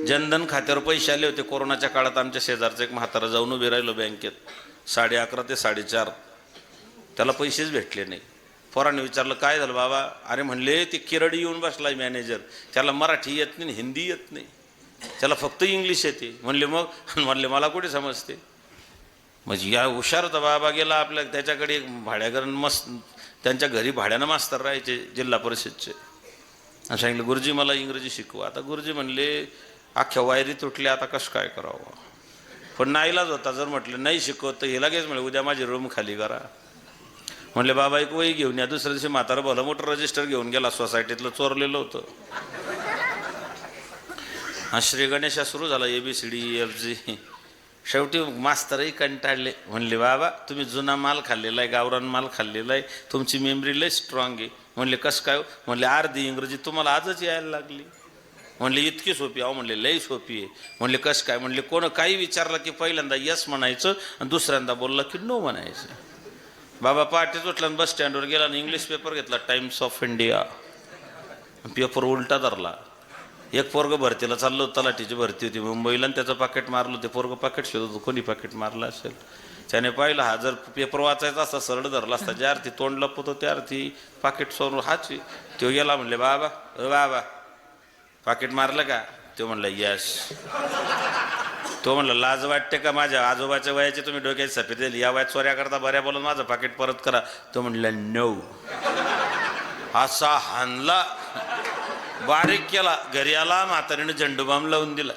जनधन खात्यावर पैसे आले होते कोरोनाच्या काळात. आमच्या शेजारचं एक म्हातारा जाऊन उभे राहिलो बँकेत 11:30 ते 4:30. त्याला पैसेच भेटले नाही. पोराने विचारलं काय झालं बाबा? अरे म्हणले ते किरडी येऊन बसलाय मॅनेजर, त्याला मराठी येत नाही हिंदी येत नाही, त्याला फक्त इंग्लिश येते. म्हणले मग? म्हणले मला कुठे समजते. म्हणजे या हुशार होता बाबा. गेला आपल्या त्याच्याकडे एक भाड्याघर मस्त, त्यांच्या घरी भाड्यानं मास्तर राहायचे जिल्हा परिषदचे. आणि सांगितलं गुरुजी मला इंग्रजी शिकवा. आता गुरुजी म्हणले अख्ख्या वायरी तुटल्या, आता कसं काय करावं. पण नाईलाज होता. जर म्हटलं नाही शिकवत तर हे लगेच म्हणले उद्या माझी रूम खाली करा. म्हणले बाबा एक वही घेऊन या. दुसऱ्या दिवशी म्हातारा भलं मोठं रजिस्टर घेऊन गेला, सोसायटीतलं चोरलेलं होतं. हा श्री गणेशा सुरू झाला ABCD EFG. शेवटी मास्तरही कंटाळले. म्हणले बाबा तुम्ही जुना माल खाल्लेला आहे, गावरान माल खाल्लेला आहे, तुमची मेमरी लय स्ट्रॉंग आहे. म्हणले कसं काय? म्हणले अर्धी इंग्रजी तुम्हाला आजच यायला लागली. म्हणले इतकी सोपी? अहो म्हणले लई सोपी आहे. म्हणले कसं काय? म्हणले कोण काही विचारलं की पहिल्यांदा यस म्हणायचं आणि दुसऱ्यांदा बोलला की नो म्हणायचं. बाबा पहाटेच उठला बस स्टँडवर गेला आणि इंग्लिश पेपर घेतला, टाइम्स ऑफ इंडिया. पेपर उलटा धरला. एक पोरग भरतीला चाललं होतं, तलाठीची भरती होती मुंबईला, आणि त्याचं पाकिट मारलं. ते पोरग पाकिट शोधत होतं, कोणी पाकिट मारलं असेल. त्याने पाहिलं हा जर पेपर वाचायचा असता सरळ धरला असता, ज्या अर्थी तोंड लपवतो त्या अर्थी पाकिट सोडून हाच. तो गेला. म्हणले बाबा बाबा पाकिट मारलं का? तो म्हणला यस. तो म्हणला लाज वाटते का? माझ्या आजोबाच्या वयाची तुम्ही डोक्यात सफेद दिली, या वयात चोऱ्या करता बऱ्या बोलून माझं पाकिट परत करा. तो म्हणला नो. असा हानला, बारीक केला. घरी आला, म्हातारीने झेंडूबाम लावून दिला.